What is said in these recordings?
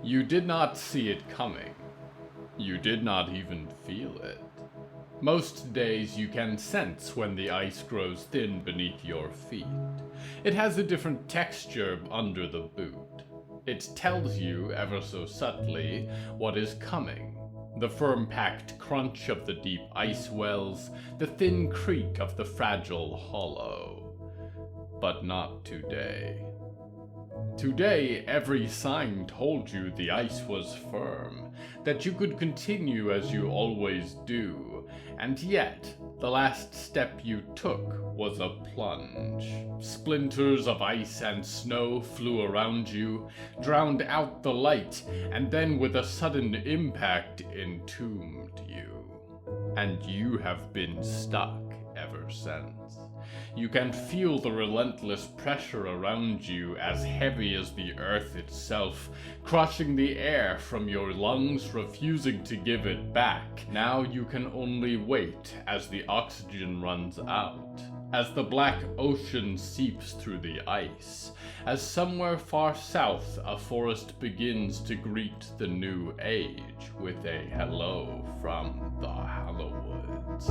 You did not see it coming. You did not even feel it. Most days you can sense when the ice grows thin beneath your feet. It has a different texture under the boot. It tells you, ever so subtly, what is coming. The firm-packed crunch of the deep ice wells, the thin creak of the fragile hollow. But not today. Today, every sign told you the ice was firm, that you could continue as you always do, and yet, the last step you took was a plunge. Splinters of ice and snow flew around you, drowned out the light, and then with a sudden impact entombed you. And you have been stuck ever since. You can feel the relentless pressure around you, as heavy as the earth itself, crushing the air from your lungs, refusing to give it back. Now you can only wait as the oxygen runs out, as the black ocean seeps through the ice, as somewhere far south a forest begins to greet the new age with a hello from the Hallowoods.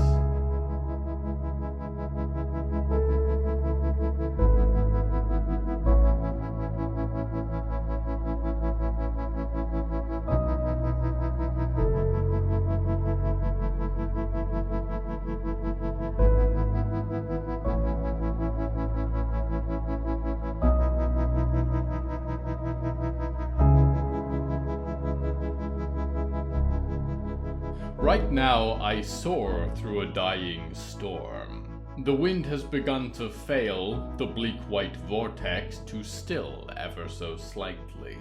Right now, I soar through a dying storm. The wind has begun to fail, the bleak white vortex to still ever so slightly.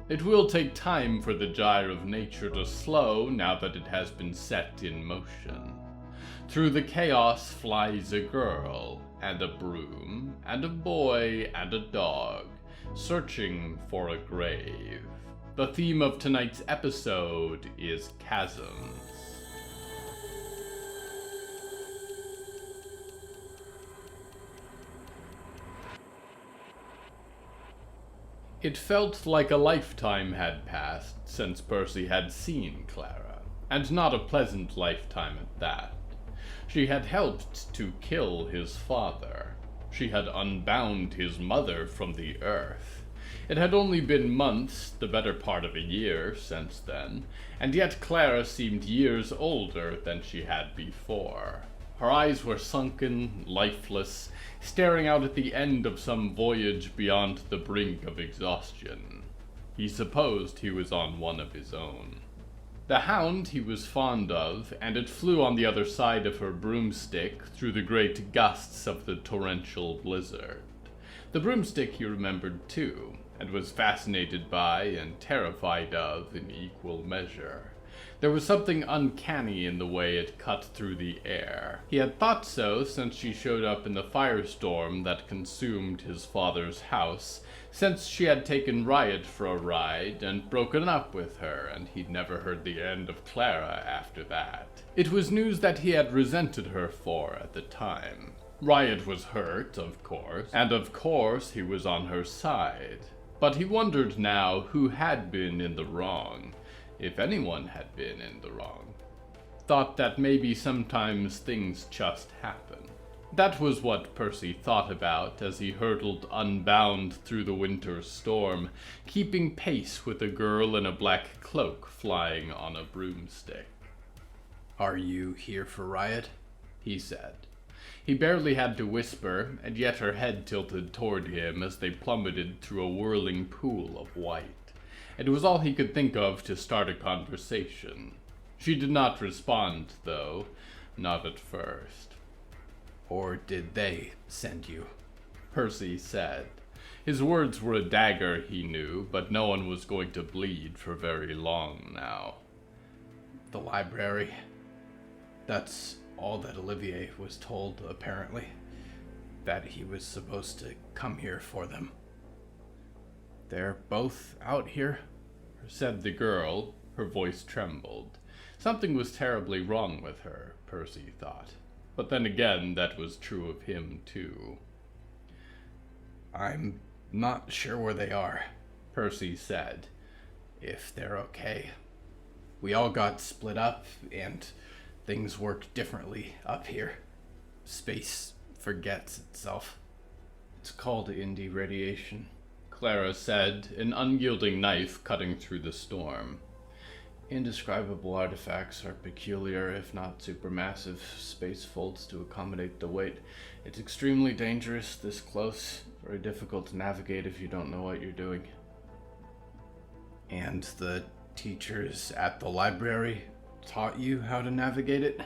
It will take time for the gyre of nature to slow now that it has been set in motion. Through the chaos flies a girl, and a broom, and a boy, and a dog, searching for a grave. The theme of tonight's episode is Chasms. It felt like a lifetime had passed since Percy had seen Clara, and not a pleasant lifetime at that. She had helped to kill his father. She had unbound his mother from the earth. It had only been months, the better part of a year, since then, and yet Clara seemed years older than she had before. Her eyes were sunken, lifeless, staring out at the end of some voyage beyond the brink of exhaustion. He supposed he was on one of his own. The hound he was fond of, and it flew on the other side of her broomstick through the great gusts of the torrential blizzard. The broomstick he remembered too, and was fascinated by and terrified of in equal measure. There was something uncanny in the way it cut through the air. He had thought so since she showed up in the firestorm that consumed his father's house, since she had taken Riot for a ride and broken up with her, and he'd never heard the end of Clara after that. It was news that he had resented her for at the time. Riot was hurt, of course, and of course he was on her side. But he wondered now who had been in the wrong, if anyone had been in the wrong. Thought that maybe sometimes things just happen. That was what Percy thought about as he hurtled unbound through the winter storm, keeping pace with a girl in a black cloak flying on a broomstick. "Are you here for Riot?" he said. He barely had to whisper, and yet her head tilted toward him as they plummeted through a whirling pool of white. It was all he could think of to start a conversation. She did not respond, though, not at first. "Or did they send you?" Percy said. His words were a dagger, he knew, but no one was going to bleed for very long now. "The library. That's all that Olivier was told, apparently. That he was supposed to come here for them." "They're both out here?" said the girl. Her voice trembled. Something was terribly wrong with her, Percy thought. But then again, that was true of him, too. "I'm not sure where they are," Percy said. if they're okay. We all got split up, and things work differently up here. Space forgets itself. It's called indie radiation, Clara said, an unyielding knife cutting through the storm. Indescribable artifacts are peculiar, if not supermassive. Space folds to accommodate the weight. It's extremely dangerous this close. Very difficult to navigate if you don't know what you're doing. And the teachers at the library taught you how to navigate it?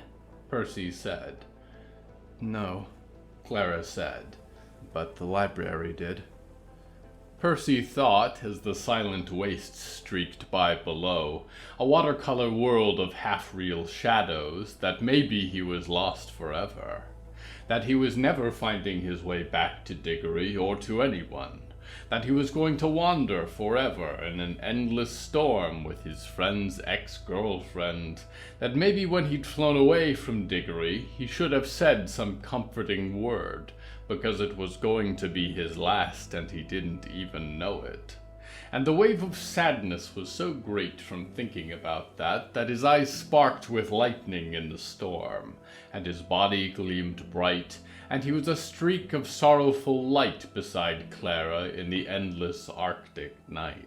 Percy said. No, Clara said. but the library did. Percy thought as the silent waste streaked by below, a watercolor world of half-real shadows, that maybe he was lost forever. That he was never finding his way back to Diggory or to anyone. That he was going to wander forever in an endless storm with his friend's ex-girlfriend. That maybe when he'd flown away from Diggory, he should have said some comforting word, because it was going to be his last and he didn't even know it. And the wave of sadness was so great from thinking about that his eyes sparked with lightning in the storm, and his body gleamed bright, and he was a streak of sorrowful light beside Clara in the endless Arctic night.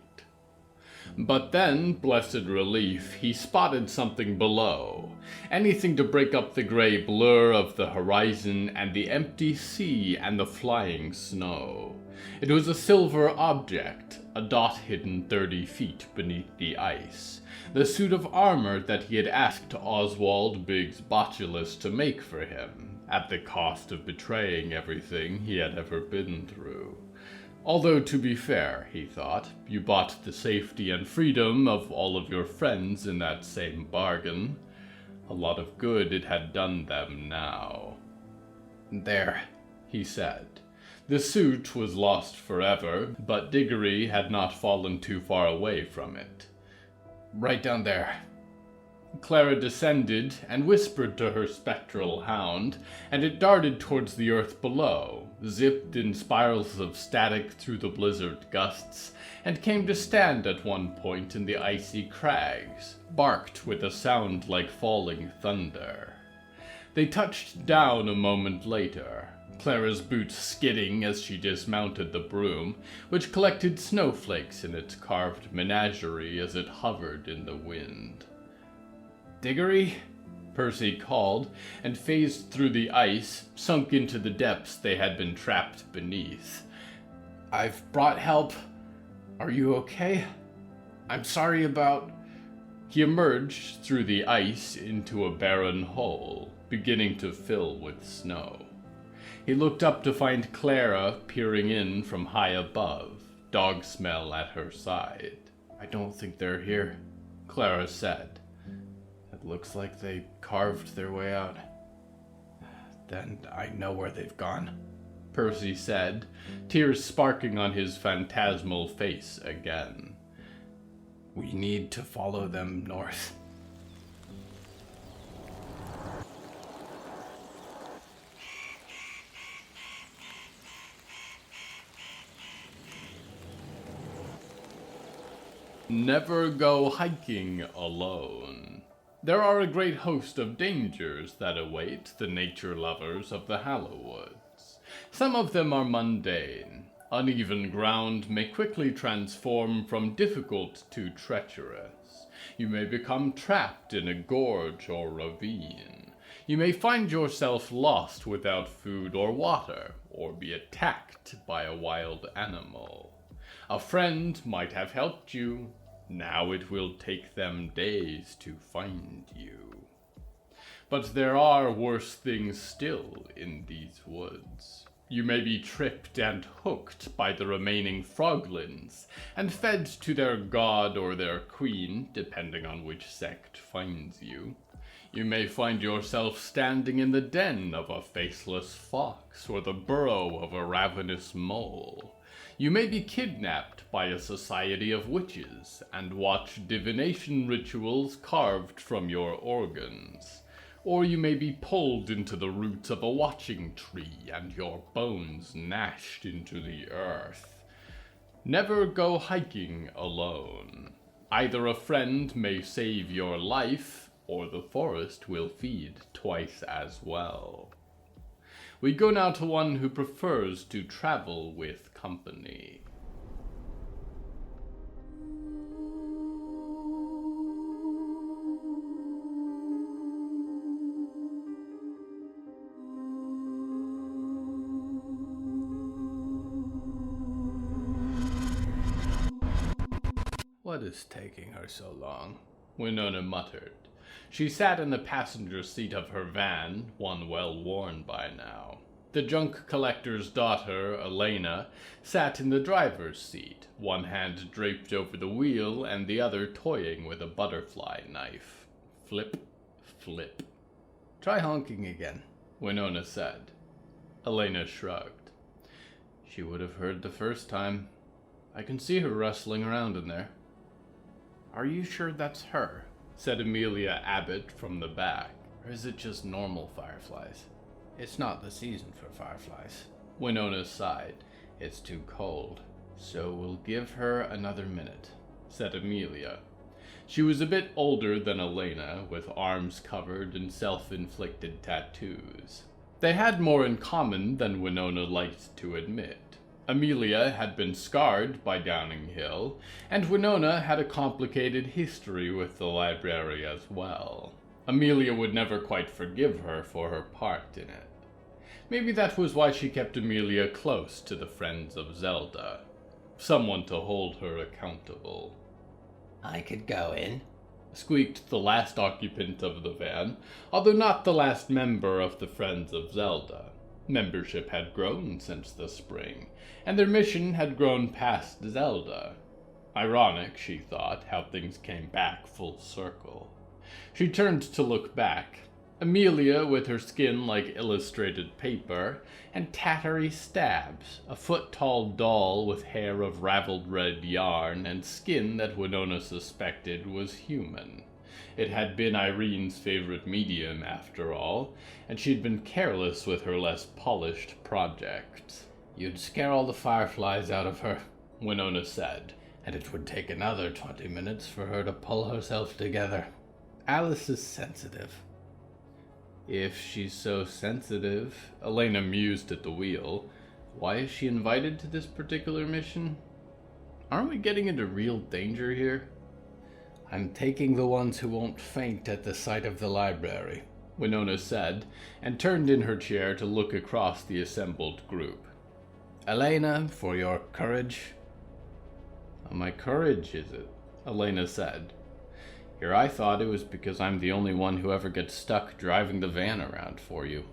But then, blessed relief, he spotted something below. Anything to break up the gray blur of the horizon and the empty sea and the flying snow. It was a silver object, a dot hidden 30 feet beneath the ice. The suit of armor that he had asked Oswald Biggs Botulus to make for him, at the cost of betraying everything he had ever been through. Although, to be fair, he thought, you bought the safety and freedom of all of your friends in that same bargain. A lot of good it had done them now. There, he said. The suit was lost forever, but Diggory had not fallen too far away from it. Right down there. Clara descended and whispered to her spectral hound, and it darted towards the earth below, zipped in spirals of static through the blizzard gusts, and came to stand at one point in the icy crags, barked with a sound like falling thunder. They touched down a moment later, Clara's boots skidding as she dismounted the broom, which collected snowflakes in its carved menagerie as it hovered in the wind. Diggory? Percy called, and phased through the ice, sunk into the depths they had been trapped beneath. I've brought help. Are you okay? I'm sorry about... He emerged through the ice into a barren hole, beginning to fill with snow. He looked up to find Clara peering in from high above, Dogsmell at her side. I don't think they're here, Clara said. It looks like they carved their way out. Then I know where they've gone, Percy said, tears sparking on his phantasmal face again. We need to follow them north. Never go hiking alone. There are a great host of dangers that await the nature lovers of the Hallowoods. Some of them are mundane. Uneven ground may quickly transform from difficult to treacherous. You may become trapped in a gorge or ravine. You may find yourself lost without food or water, or be attacked by a wild animal. A friend might have helped you. Now it will take them days to find you. But there are worse things still in these woods. You may be tripped and hooked by the remaining froglins, and fed to their god or their queen, depending on which sect finds you. You may find yourself standing in the den of a faceless fox, or the burrow of a ravenous mole. You may be kidnapped by a society of witches and watch divination rituals carved from your organs. Or you may be pulled into the roots of a watching tree and your bones gnashed into the earth. Never go hiking alone. Either a friend may save your life, or the forest will feed twice as well. We go now to one who prefers to travel with company. What is taking her so long? Winona muttered. She sat in the passenger seat of her van, one well worn by now. The junk collector's daughter, Elena, sat in the driver's seat, one hand draped over the wheel and the other toying with a butterfly knife. Flip, flip. Try honking again, Winona said. Elena shrugged. She would have heard the first time. I can see her rustling around in there. Are you sure that's her? Said Amelia Abbott from the back. Or is it just normal fireflies? It's not the season for fireflies. Winona sighed. It's too cold. So we'll give her another minute, said Amelia. She was a bit older than Elena, with arms covered in self-inflicted tattoos. They had more in common than Winona liked to admit. Amelia had been scarred by Downing Hill, and Winona had a complicated history with the library as well. Amelia would never quite forgive her for her part in it. Maybe that was why she kept Amelia close to the Friends of Zelda. Someone to hold her accountable. I could go in, squeaked the last occupant of the van, although not the last member of the Friends of Zelda. Membership had grown since the spring, and their mission had grown past Zelda. Ironic, she thought, how things came back full circle. She turned to look back. Amelia with her skin like illustrated paper, and tattery Stabs, a foot-tall doll with hair of raveled red yarn and skin that Winona suspected was human. It had been Irene's favorite medium, after all, and she'd been careless with her less polished projects. You'd scare all the fireflies out of her, Winona said, and it would take another 20 minutes for her to pull herself together. Alice is sensitive. If she's so sensitive, Elena mused at the wheel, why is she invited to this particular mission? Aren't we getting into real danger here? I'm taking the ones who won't faint at the sight of the library, Winona said, and turned in her chair to look across the assembled group. Elena, for your courage. My courage, is it? Elena said. Here I thought it was because I'm the only one who ever gets stuck driving the van around for you.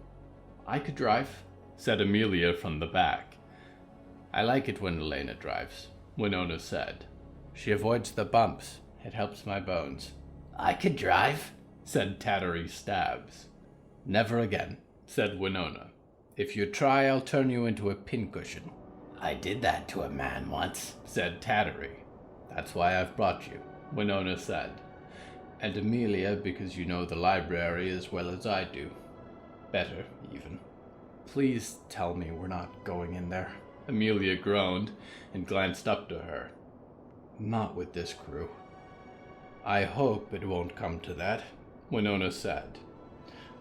I could drive, said Amelia from the back. I like it when Elena drives, Winona said. She avoids the bumps. It helps my bones. I could drive, said Tattery Stabs. Never again, said Winona. If you try, I'll turn you into a pincushion. I did that to a man once, said Tattery. That's why I've brought you, Winona said. And Amelia, because you know the library as well as I do. Better, even. Please tell me we're not going in there. Amelia groaned and glanced up to her. Not with this crew. I hope it won't come to that, Winona said.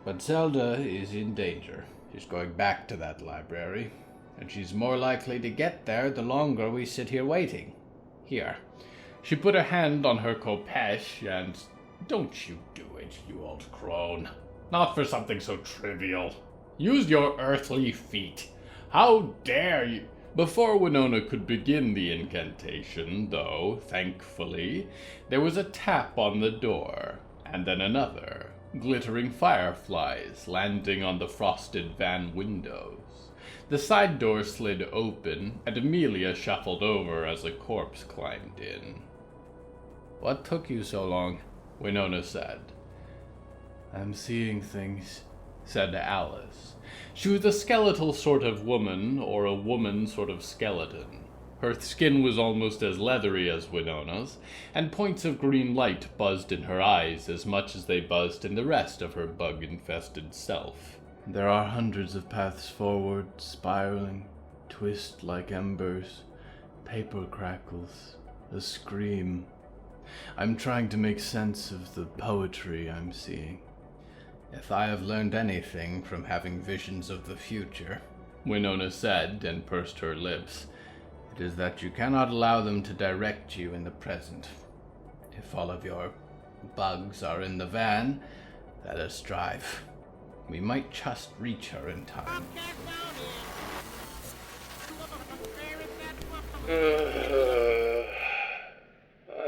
But Zelda is in danger. She's going back to that library, and she's more likely to get there the longer we sit here waiting. Here. She put a hand on her khopesh and... Don't you do it, you old crone. Not for something so trivial. Use your earthly feet. How dare you... Before Winona could begin the incantation, though, thankfully, there was a tap on the door, and then another, glittering fireflies landing on the frosted van windows. The side door slid open, and Amelia shuffled over as a corpse climbed in. What took you so long? Winona said. I'm seeing things, said Alice. She was a skeletal sort of woman, or a woman sort of skeleton. Her skin was almost as leathery as Winona's, and points of green light buzzed in her eyes as much as they buzzed in the rest of her bug-infested self. There are hundreds of paths forward, spiraling, twist like embers, paper crackles, a scream. I'm trying to make sense of the poetry I'm seeing. If I have learned anything from having visions of the future, Winona said and pursed her lips, it is that you cannot allow them to direct you in the present. If all of your bugs are in the van, let us drive. We might just reach her in time.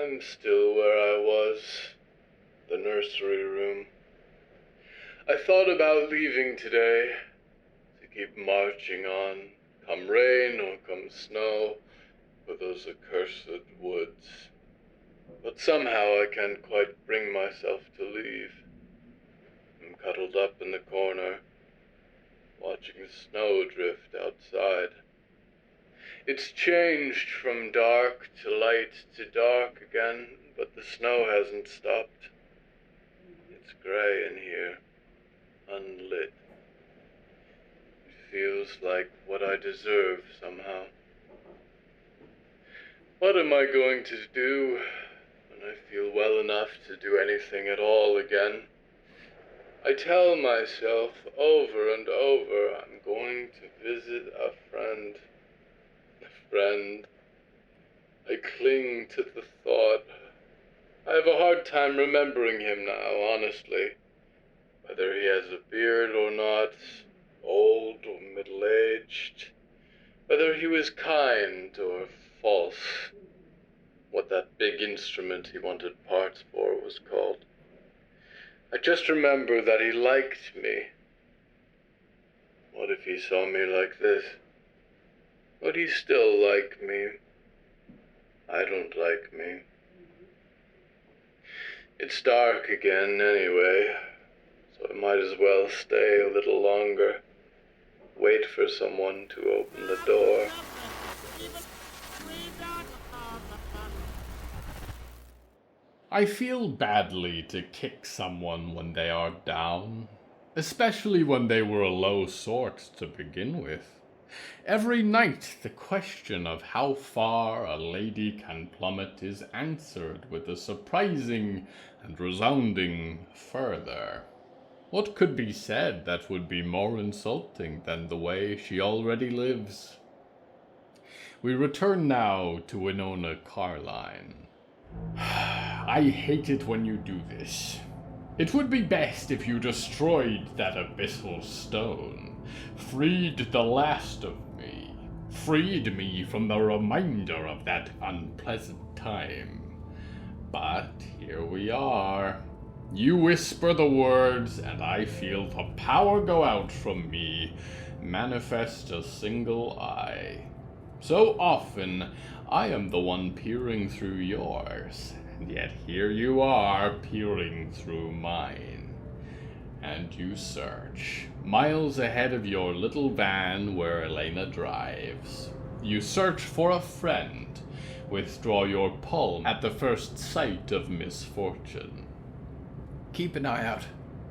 I'm still where I was, the nursery room. I thought about leaving today, to keep marching on, come rain or come snow, for those accursed woods. But somehow I can't quite bring myself to leave. I'm cuddled up in the corner, watching the snow drift outside. It's changed from dark to light to dark again, but the snow hasn't stopped. It's gray in here, unlit. It feels like what I deserve somehow. What am I going to do when I feel well enough to do anything at all again? I tell myself over and over I'm going to visit a friend. I cling to the thought. I have a hard time remembering him now, honestly. Whether he has a beard or not, old or middle-aged. Whether he was kind or false. What that big instrument he wanted parts for was called. I just remember that he liked me. What if he saw me like this? Would he still like me? I don't like me. It's dark again anyway, so I might as well stay a little longer. Wait for someone to open the door. I feel badly to kick someone when they are down, especially when they were a low sort to begin with. Every night the question of how far a lady can plummet is answered with a surprising and resounding further. What could be said that would be more insulting than the way she already lives? We return now to Winona Carline. I hate it when you do this. It would be best if you destroyed that abyssal stone, freed the last of me, freed me from the reminder of that unpleasant time. But here we are. You whisper the words, and I feel the power go out from me, manifest a single eye. So often, I am the one peering through yours, and yet here you are peering through mine. And you search, miles ahead of your little van where Elena drives. You search for a friend, withdraw your palm at the first sight of misfortune. keep an eye out.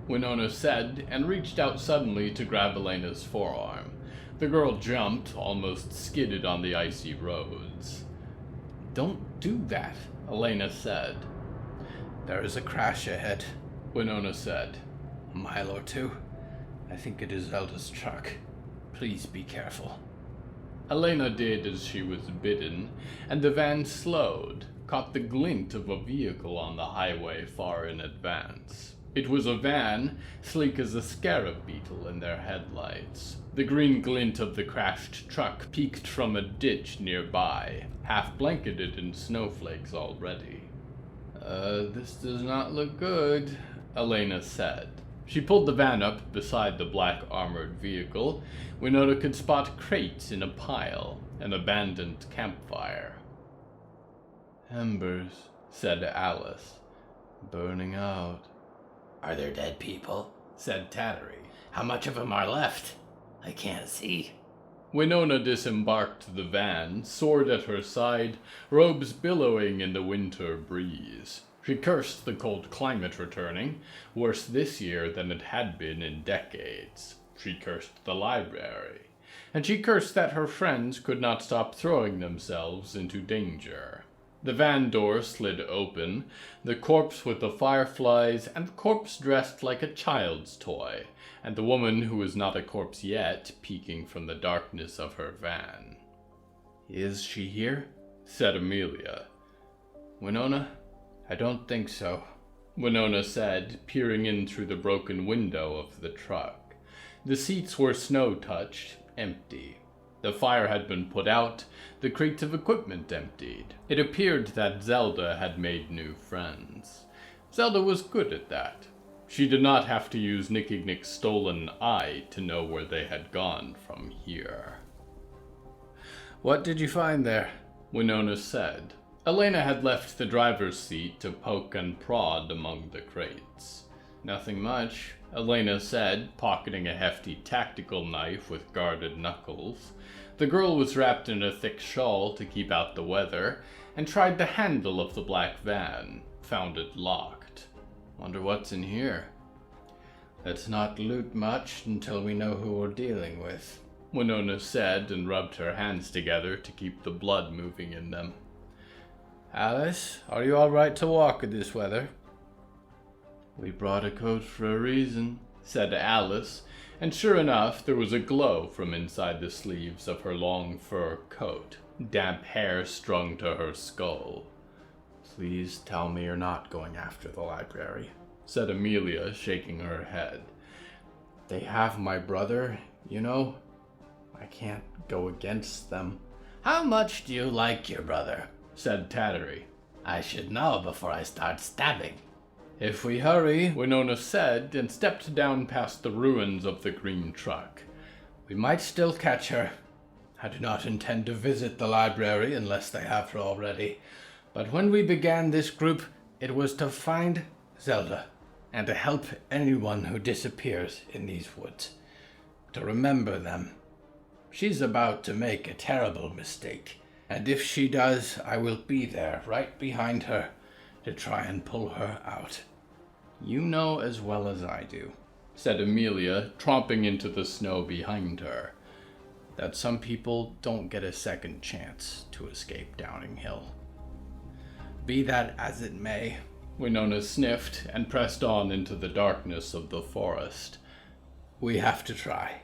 Winona said, and reached out suddenly to grab Elena's forearm. The girl jumped, almost skidded on the icy roads. Don't do that, Elena said. There is a crash ahead, Winona said. a mile or two. I think it is Zelda's truck. Please be careful. Elena did as she was bidden, and the van slowed, caught the glint of a vehicle on the highway far in advance. It was a van, sleek as a scarab beetle in their headlights. The green glint of the crashed truck peeked from a ditch nearby, half blanketed in snowflakes already. This does not look good, Elena said. She pulled the van up beside the black armored vehicle. Winona could spot crates in a pile, an abandoned campfire. Embers, said Alice, burning out. Are there dead people? Said Tattery. How much of them are left? I can't see. Winona disembarked the van, sword at her side, robes billowing in the winter breeze. She cursed the cold climate returning, worse this year than it had been in decades. She cursed the library, and she cursed that her friends could not stop throwing themselves into danger. The van door slid open, the corpse with the fireflies, and the corpse dressed like a child's toy, and the woman who was not a corpse yet peeking from the darkness of her van. Is she here? Said Amelia. Winona? I don't think so. Winona said, peering in through the broken window of the truck. The seats were snow-touched, empty. The fire had been put out, the crates of equipment emptied. It appeared that Zelda had made new friends. Zelda was good at that. She did not have to use Nicky Nick's stolen eye to know where they had gone from here. What did you find there? Winona said. Elena had left the driver's seat to poke and prod among the crates. Nothing much, Elena said, pocketing a hefty tactical knife with guarded knuckles. The girl was wrapped in a thick shawl to keep out the weather, and tried the handle of the black van, found it locked. Wonder what's in here. Let's not loot much until we know who we're dealing with, Winona said, and rubbed her hands together to keep the blood moving in them. Alice, are you all right to walk in this weather? We brought a coat for a reason, said Alice, and sure enough there was a glow from inside the sleeves of her long fur coat, damp hair strung to her skull. Please tell me you're not going after the library, said Amelia, shaking her head. They have my brother, you know. I can't go against them. How much do you like your brother? Said Tattery. I should know before I start stabbing. If we hurry, Winona said, and stepped down past the ruins of the green truck. We might still catch her. I do not intend to visit the library unless they have her already. But when we began this group, it was to find Zelda, and to help anyone who disappears in these woods. To remember them. She's about to make a terrible mistake, and if she does, I will be there, right behind her, to try and pull her out. You know as well as I do, said Amelia, tromping into the snow behind her, that some people don't get a second chance to escape Downing Hill. Be that as it may, Winona sniffed and pressed on into the darkness of the forest. We have to try.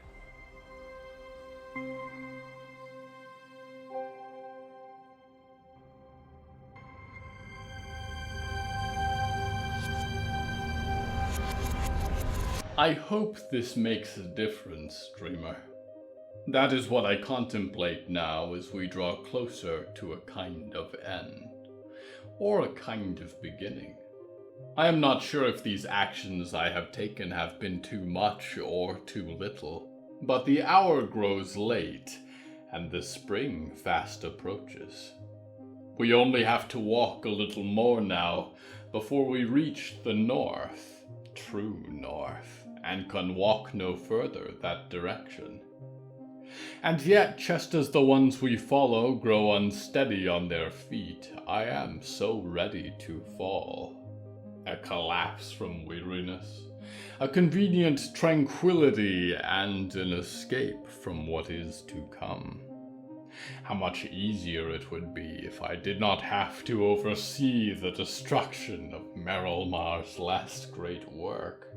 I hope this makes a difference, dreamer. That is what I contemplate now as we draw closer to a kind of end, or a kind of beginning. I am not sure if these actions I have taken have been too much or too little, but the hour grows late, and the spring fast approaches. We only have to walk a little more now before we reach the north, true north, and can walk no further that direction. And yet, just as the ones we follow grow unsteady on their feet, I am so ready to fall. A collapse from weariness, a convenient tranquility, and an escape from what is to come. How much easier it would be if I did not have to oversee the destruction of Merylmar's last great work.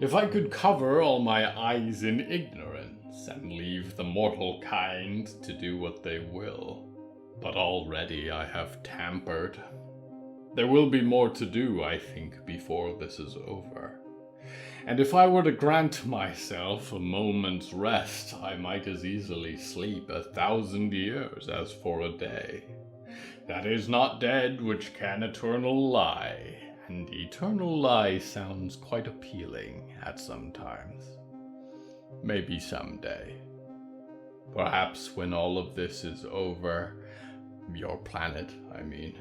If I could cover all my eyes in ignorance and leave the mortal kind to do what they will. But already I have tampered. There will be more to do, I think, before this is over. And if I were to grant myself a moment's rest, I might as easily sleep 1,000 years as for a day. That is not dead which can eternal lie, and eternal lie sounds quite appealing at some times. Maybe someday. Perhaps when all of this is over, your planet, I mean,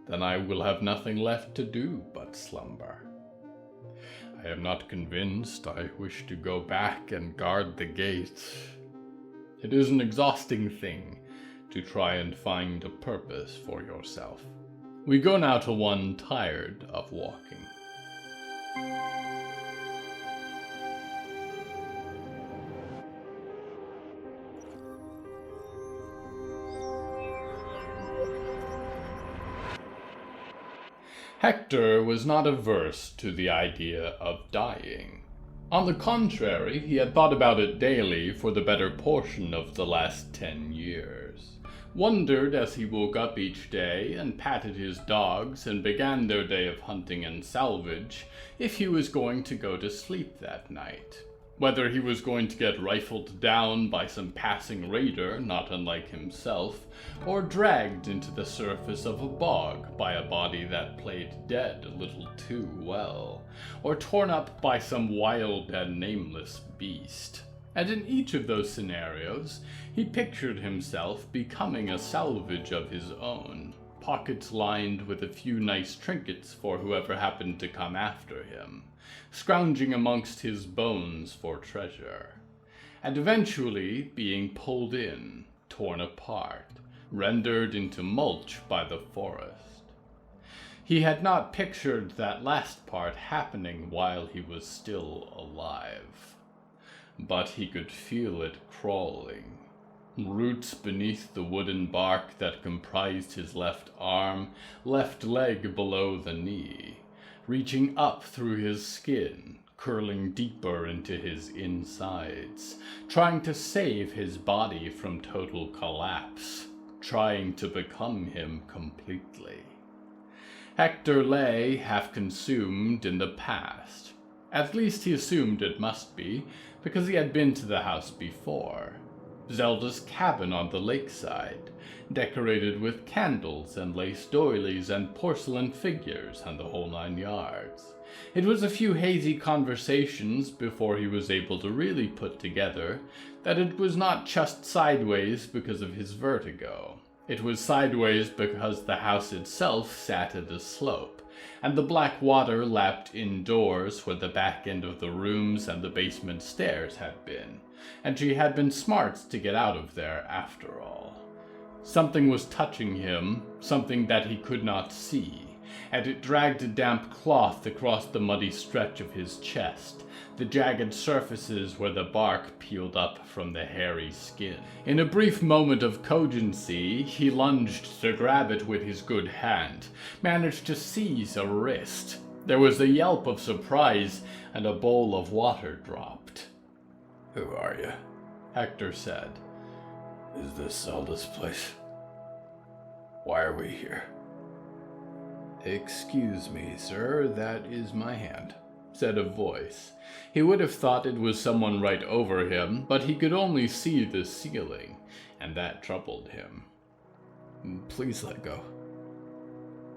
then I will have nothing left to do but slumber. I am not convinced I wish to go back and guard the gates. It is an exhausting thing to try and find a purpose for yourself. We go now to one tired of walking. Hector was not averse to the idea of dying. On the contrary, he had thought about it daily for the better portion of the last 10 years. Wondered as he woke up each day and patted his dogs and began their day of hunting and salvage if he was going to go to sleep that night. Whether he was going to get rifled down by some passing raider, not unlike himself, or dragged into the surface of a bog by a body that played dead a little too well, or torn up by some wild and nameless beast. And in each of those scenarios, he pictured himself becoming a salvage of his own, pockets lined with a few nice trinkets for whoever happened to come after him, scrounging amongst his bones for treasure, and eventually being pulled in, torn apart, rendered into mulch by the forest. He had not pictured that last part happening while he was still alive, but he could feel it crawling. Roots beneath the wooden bark that comprised his left arm, left leg below the knee, reaching up through his skin, curling deeper into his insides, trying to save his body from total collapse, trying to become him completely. Hector lay half consumed in the past. At least he assumed it must be, because he had been to the house before. Zelda's cabin on the lakeside, decorated with candles and lace doilies and porcelain figures and the whole 9 yards. It was a few hazy conversations before he was able to really put together that it was not just sideways because of his vertigo. It was sideways because the house itself sat at a slope, and the black water lapped indoors where the back end of the rooms and the basement stairs had been, and she had been smart to get out of there after all. Something was touching him, something that he could not see, and it dragged a damp cloth across the muddy stretch of his chest, the jagged surfaces where the bark peeled up from the hairy skin. In a brief moment of cogency, he lunged to grab it with his good hand, managed to seize a wrist. There was a yelp of surprise, and a bowl of water dropped. "Who are you?" Hector said. "Is this Zelda's place? Why are we here?" "Excuse me, sir, that is my hand," said a voice. He would have thought it was someone right over him, but he could only see the ceiling, and that troubled him. "Please let go."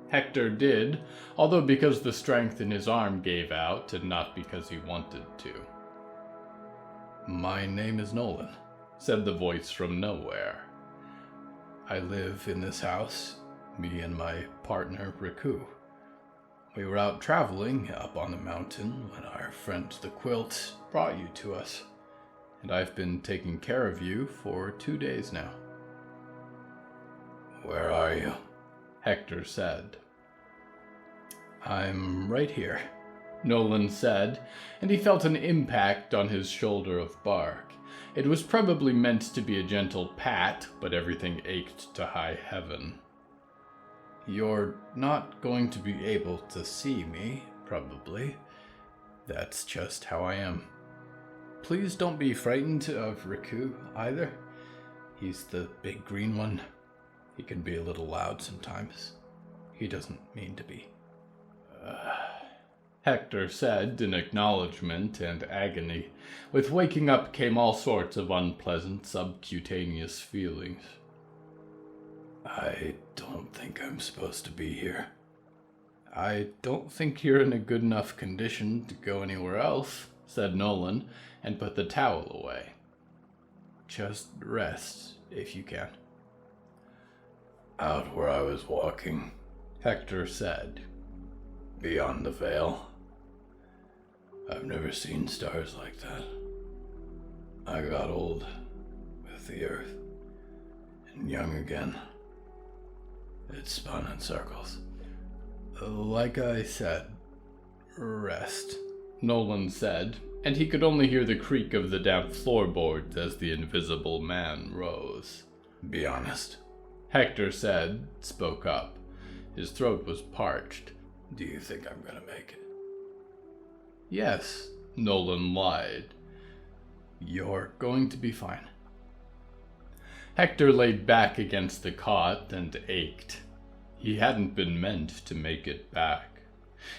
Hector did, although because the strength in his arm gave out, and not because he wanted to. "My name is Nolan," said the voice from nowhere. "I live in this house, me and my partner, Riku. We were out traveling up on the mountain when our friend the Quilt brought you to us, and I've been taking care of you for 2 days now." "Where are you?" Hector said. "I'm right here," Nolan said, and he felt an impact on his shoulder of bark. It was probably meant to be a gentle pat, but everything ached to high heaven. "You're not going to be able to see me, probably. That's just how I am. Please don't be frightened of Riku, either. He's the big green one. He can be a little loud sometimes. He doesn't mean to be." Hector said in acknowledgement and agony. With waking up came all sorts of unpleasant subcutaneous feelings. "I don't think I'm supposed to be here." "I don't think you're in a good enough condition to go anywhere else," said Nolan, and put the towel away. "Just rest, if you can." "Out where I was walking," Hector said. "Beyond the veil. I've never seen stars like that. I got old with the earth, and young again. It spun in circles." "Like I said, rest," Nolan said, and he could only hear the creak of the damp floorboards as the invisible man rose. "Be honest," Hector spoke up. His throat was parched. Do you think I'm gonna make it? Yes, Nolan lied. You're going to be fine. Hector lay back against the cot and ached. He hadn't been meant to make it back.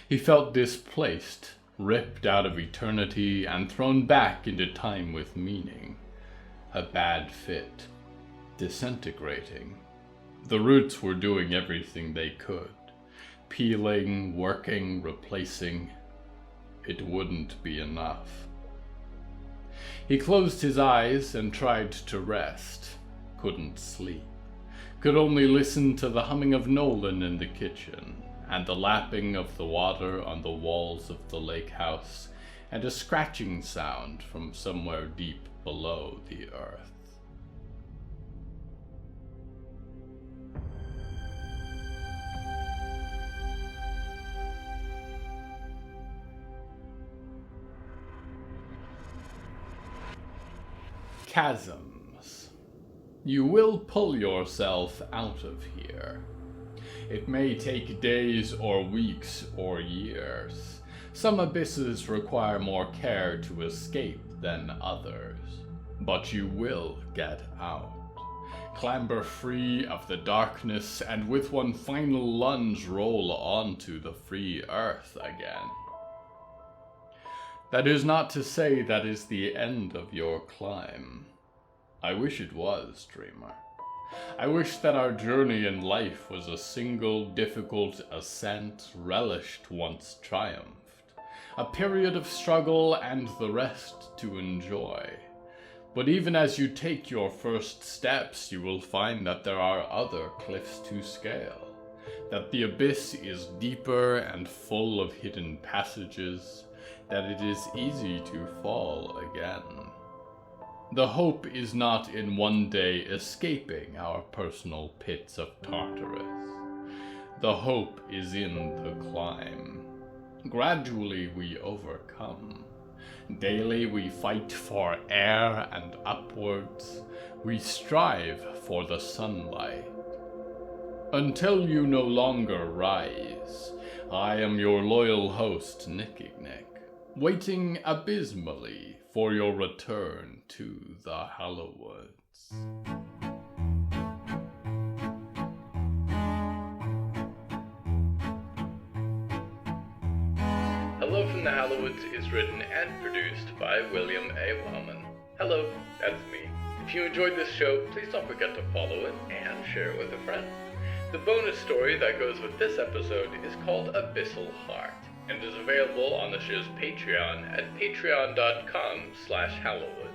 He felt displaced, ripped out of eternity and thrown back into time with meaning. A bad fit. Disintegrating. The roots were doing everything they could. Peeling, working, replacing. It wouldn't be enough. He closed his eyes and tried to rest. Couldn't sleep. Could only listen to the humming of Nolan in the kitchen, and the lapping of the water on the walls of the lake house, and a scratching sound from somewhere deep below the earth. Chasms. You will pull yourself out of here. It may take days or weeks or years. Some abysses require more care to escape than others. But you will get out. Clamber free of the darkness and with one final lunge roll onto the free earth again. That is not to say that is the end of your climb. I wish it was, dreamer. I wish that our journey in life was a single difficult ascent relished once triumphed, a period of struggle and the rest to enjoy. But even as you take your first steps, you will find that there are other cliffs to scale, that the abyss is deeper and full of hidden passages, that it is easy to fall again. The hope is not in one day escaping our personal pits of Tartarus. The hope is in the climb. Gradually we overcome. Daily we fight for air and upwards. We strive for the sunlight. Until you no longer rise, I am your loyal host, Nickignick, waiting abysmally for your return to the Hallowoods. Hello from the Hallowoods is written and produced by William A. Wellman. Hello, that's me. If you enjoyed this show, please don't forget to follow it and share it with a friend. The bonus story that goes with this episode is called Abyssal Heart, and is available on the show's Patreon at patreon.com/Hallowoods.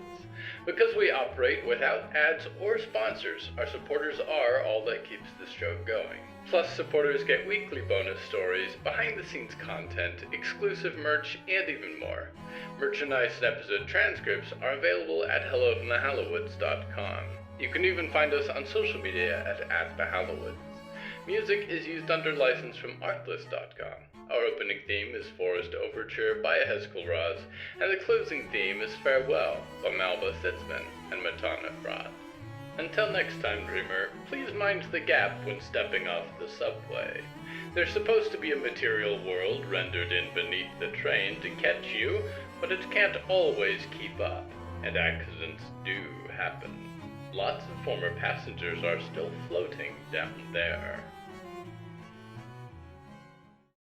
Because we operate without ads or sponsors, our supporters are all that keeps this show going. Plus, supporters get weekly bonus stories, behind-the-scenes content, exclusive merch, and even more. Merchandise and episode transcripts are available at hellofromthehallowoods.com. You can even find us on social media at the Hallowoods. Music is used under license from Artlist.com. Our opening theme is Forest Overture by Yehezkel Raz, and the closing theme is Farewell by Belstizman and Matan, Ephrat. Until next time, dreamer, please mind the gap when stepping off the subway. There's supposed to be a material world rendered in beneath the train to catch you, but it can't always keep up, and accidents do happen. Lots of former passengers are still floating down there.